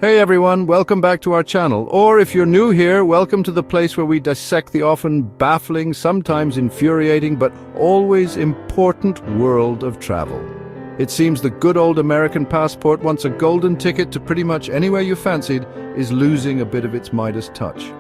Hey everyone, welcome back to our channel. Or if you're new here, welcome to the place where we dissect the often baffling, sometimes infuriating, but always important world of travel. It seems the good old American passport, once a golden ticket to pretty much anywhere you fancied, is losing a bit of its Midas touch.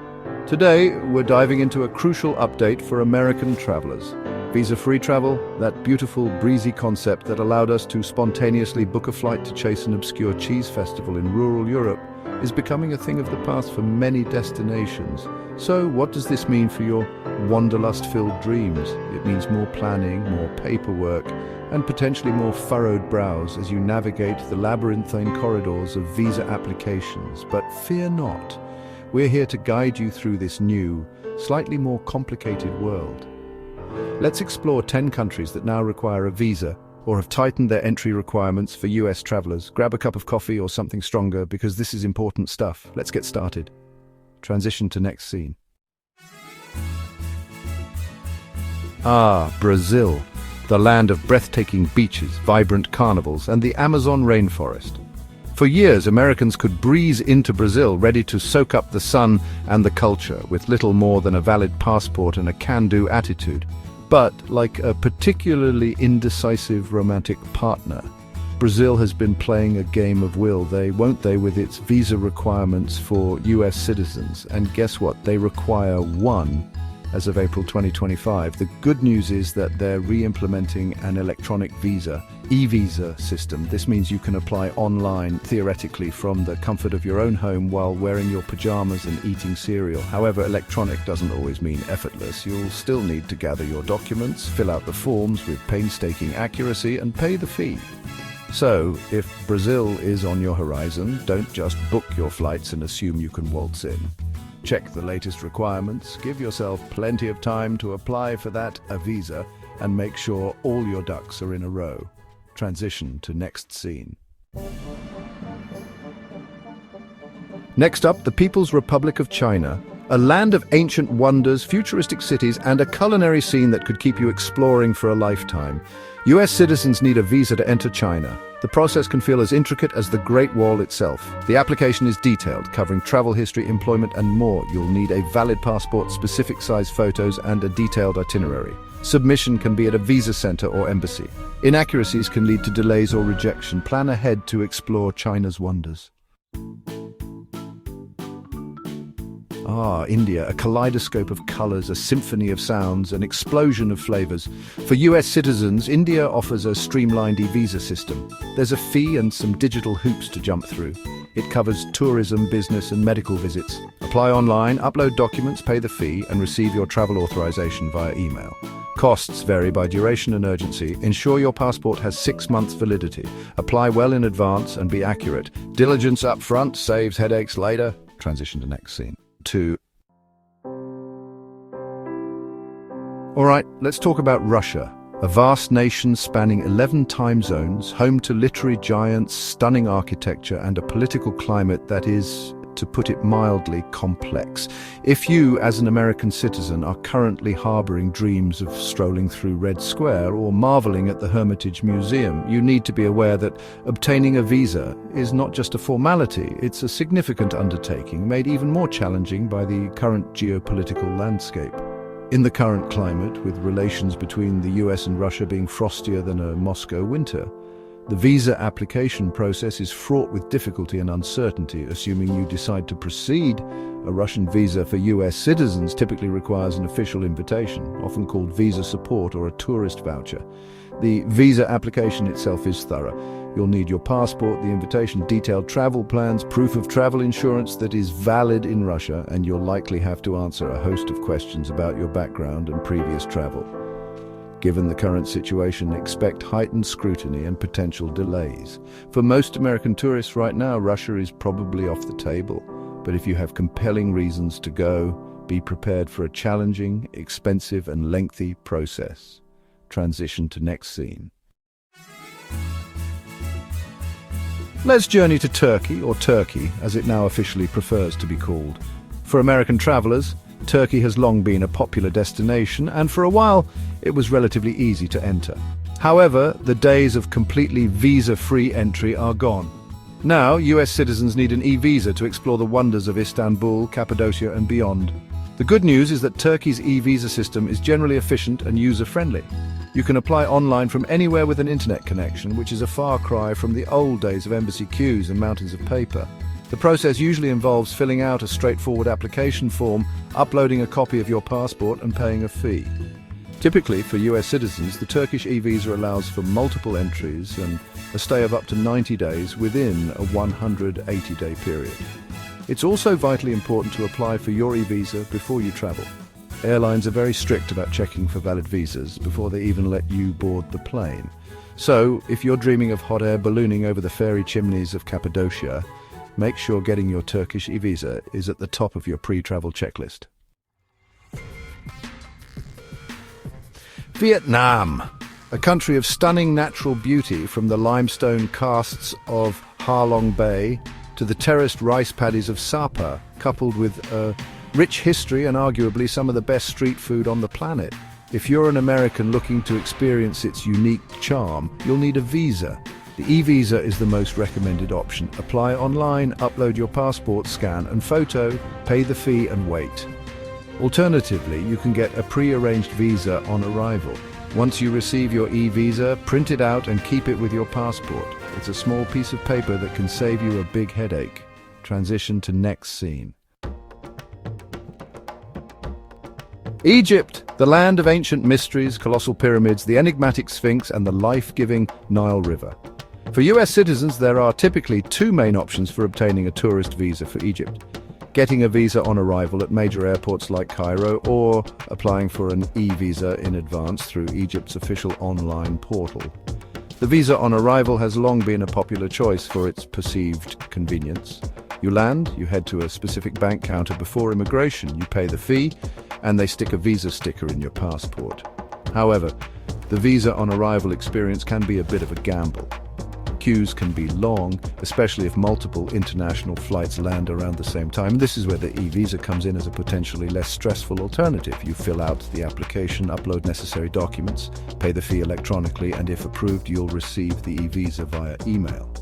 Today, we're diving into a crucial update for American travelers. Visa-free travel, that beautiful, breezy concept that allowed us to spontaneously book a flight to chase an obscure cheese festival in rural Europe, is becoming a thing of the past for many destinations. So what does this mean for your wanderlust-filled dreams? It means more planning, more paperwork, and potentially more furrowed brows as you navigate the labyrinthine corridors of visa applications. But fear not. We're here to guide you through this new, slightly more complicated world. Let's explore 10 countries that now require a visa or have tightened their entry requirements for US travelers. Grab a cup of coffee or something stronger because this is important stuff. Let's get started. Transition to next scene. Brazil, the land of breathtaking beaches, vibrant carnivals, and the Amazon rainforest. For years, Americans could breeze into Brazil ready to soak up the sun and the culture with little more than a valid passport and a can-do attitude. But, like a particularly indecisive romantic partner, Brazil has been playing a game of will they, won't they, with its visa requirements for US citizens. And guess what? They require one as of April 2025. The good news is that they're re-implementing an electronic visa, e-visa system. This means you can apply online, theoretically, from the comfort of your own home while wearing your pajamas and eating cereal. However, electronic doesn't always mean effortless. You'll still need to gather your documents, fill out the forms with painstaking accuracy, and pay the fee. So, if Brazil is on your horizon, don't just book your flights and assume you can waltz in. Check the latest requirements, give yourself plenty of time to apply for that visa, and make sure all your ducks are in a row. Transition to next scene. Next up, the People's Republic of China, a land of ancient wonders, futuristic cities, and a culinary scene that could keep you exploring for a lifetime. US citizens need a visa to enter China. The process can feel as intricate as the Great Wall itself. The application is detailed, covering travel history, employment, and more. You'll need a valid passport, specific size photos, and a detailed itinerary. Submission can be at a visa center or embassy. Inaccuracies can lead to delays or rejection. Plan ahead to explore China's wonders. India, a kaleidoscope of colors, a symphony of sounds, an explosion of flavors. For US citizens, India offers a streamlined e-visa system. There's a fee and some digital hoops to jump through. It covers tourism, business, and medical visits. Apply online, upload documents, pay the fee, and receive your travel authorization via email. Costs vary by duration and urgency. Ensure your passport has 6 months validity. Apply well in advance and be accurate. Diligence up front saves headaches later. Transition to next scene. Alright, let's talk about Russia, a vast nation spanning 11 time zones, home to literary giants, stunning architecture, and a political climate that is, to put it mildly, complex. If you, as an American citizen, are currently harboring dreams of strolling through Red Square or marveling at the Hermitage Museum, you need to be aware that obtaining a visa is not just a formality, it's a significant undertaking, made even more challenging by the current geopolitical landscape. In the current climate, with relations between the US and Russia being frostier than a Moscow winter, the visa application process is fraught with difficulty and uncertainty. Assuming you decide to proceed, a Russian visa for US citizens typically requires an official invitation, often called visa support or a tourist voucher. The visa application itself is thorough. You'll need your passport, the invitation, detailed travel plans, proof of travel insurance that is valid in Russia, and you'll likely have to answer a host of questions about your background and previous travel. Given the current situation, expect heightened scrutiny and potential delays. For most American tourists right now, Russia is probably off the table. But if you have compelling reasons to go, be prepared for a challenging, expensive, and lengthy process. Transition to next scene. Let's journey to Turkey, or Turkey, as it now officially prefers to be called. For American travelers, Turkey has long been a popular destination, and for a while, it was relatively easy to enter. However, the days of completely visa-free entry are gone. Now, US citizens need an e-visa to explore the wonders of Istanbul, Cappadocia and beyond. The good news is that Turkey's e-visa system is generally efficient and user-friendly. You can apply online from anywhere with an internet connection, which is a far cry from the old days of embassy queues and mountains of paper. The process usually involves filling out a straightforward application form, uploading a copy of your passport and paying a fee. Typically, for US citizens, the Turkish e-visa allows for multiple entries and a stay of up to 90 days within a 180-day period. It's also vitally important to apply for your e-visa before you travel. Airlines are very strict about checking for valid visas before they even let you board the plane. So, if you're dreaming of hot air ballooning over the fairy chimneys of Cappadocia, make sure getting your Turkish e-visa is at the top of your pre-travel checklist. Vietnam, a country of stunning natural beauty from the limestone karsts of Ha Long Bay to the terraced rice paddies of Sapa, coupled with a rich history and arguably some of the best street food on the planet. If you're an American looking to experience its unique charm, you'll need a visa. The e-visa is the most recommended option. Apply online, upload your passport, scan and photo, pay the fee and wait. Alternatively, you can get a pre-arranged visa on arrival. Once you receive your e-visa, print it out and keep it with your passport. It's a small piece of paper that can save you a big headache. Transition to next scene. Egypt, the land of ancient mysteries, colossal pyramids, the enigmatic Sphinx and the life-giving Nile River. For US citizens, there are typically two main options for obtaining a tourist visa for Egypt. Getting a visa on arrival at major airports like Cairo or applying for an e-visa in advance through Egypt's official online portal. The visa on arrival has long been a popular choice for its perceived convenience. You land, you head to a specific bank counter before immigration, you pay the fee, and they stick a visa sticker in your passport. However, the visa on arrival experience can be a bit of a gamble. Queues can be long, especially if multiple international flights land around the same time. This is where the e-visa comes in as a potentially less stressful alternative. You fill out the application, upload necessary documents, pay the fee electronically, and if approved, you'll receive the e-visa via email.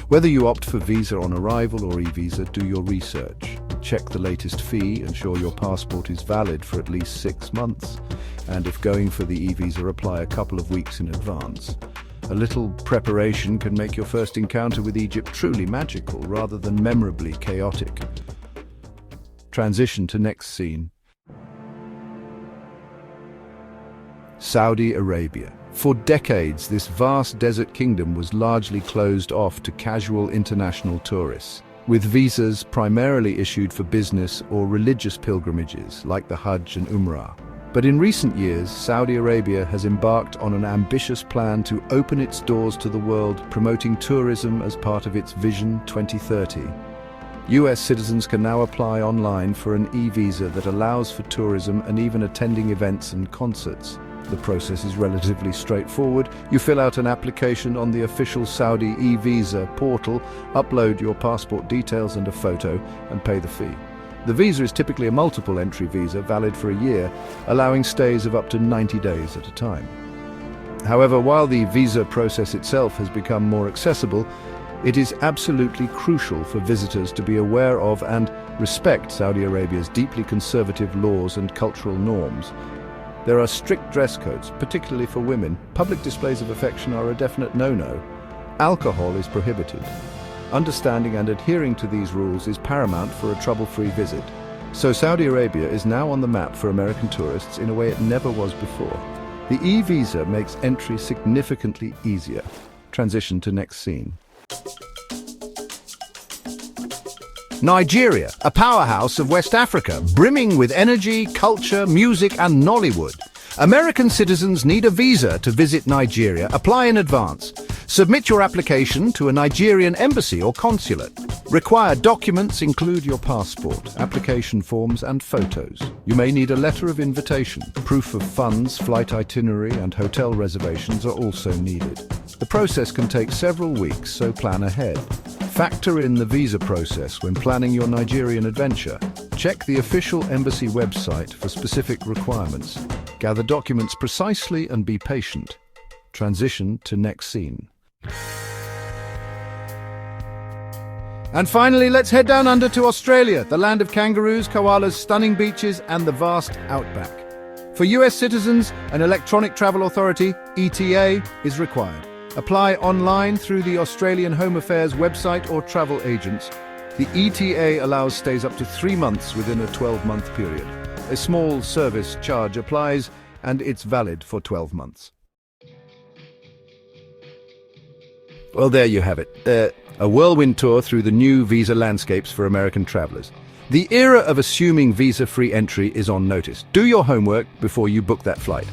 Whether you opt for visa on arrival or e-visa, do your research. Check the latest fee, ensure your passport is valid for at least 6 months, and if going for the e-visa, apply a couple of weeks in advance. A little preparation can make your first encounter with Egypt truly magical rather than memorably chaotic. Transition to next scene. Saudi Arabia. For decades, this vast desert kingdom was largely closed off to casual international tourists, with visas primarily issued for business or religious pilgrimages like the Hajj and Umrah. But in recent years, Saudi Arabia has embarked on an ambitious plan to open its doors to the world, promoting tourism as part of its Vision 2030. US citizens can now apply online for an e-visa that allows for tourism and even attending events and concerts. The process is relatively straightforward. You fill out an application on the official Saudi e-visa portal, upload your passport details and a photo, and pay the fee. The visa is typically a multiple entry visa valid for a year, allowing stays of up to 90 days at a time. However, while the visa process itself has become more accessible, it is absolutely crucial for visitors to be aware of and respect Saudi Arabia's deeply conservative laws and cultural norms. There are strict dress codes, particularly for women. Public displays of affection are a definite no-no. Alcohol is prohibited. Understanding and adhering to these rules is paramount for a trouble-free visit. So Saudi Arabia is now on the map for American tourists in a way it never was before. The e-visa makes entry significantly easier. Transition to next scene. Nigeria, a powerhouse of West Africa, brimming with energy, culture, music and Nollywood. American citizens need a visa to visit Nigeria. Apply in advance. Submit your application to a Nigerian embassy or consulate. Required documents include your passport, application forms and photos. You may need a letter of invitation. Proof of funds, flight itinerary and hotel reservations are also needed. The process can take several weeks, so plan ahead. Factor in the visa process when planning your Nigerian adventure. Check the official embassy website for specific requirements. Gather documents precisely and be patient. Transition to next scene. And finally, let's head down under to Australia, the land of kangaroos, koalas, stunning beaches, and the vast outback. For US citizens, an electronic travel authority, ETA, is required. Apply online through the Australian Home Affairs website or travel agents. The ETA allows stays up to 3 months within a 12-month period. A small service charge applies, and it's valid for 12 months. Well, there you have it. A whirlwind tour through the new visa landscapes for American travelers. The era of assuming visa-free entry is on notice. Do your homework before you book that flight.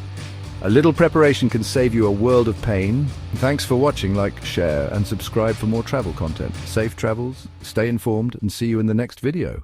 A little preparation can save you a world of pain. Thanks for watching. Like, share, and subscribe for more travel content. Safe travels, stay informed, and see you in the next video.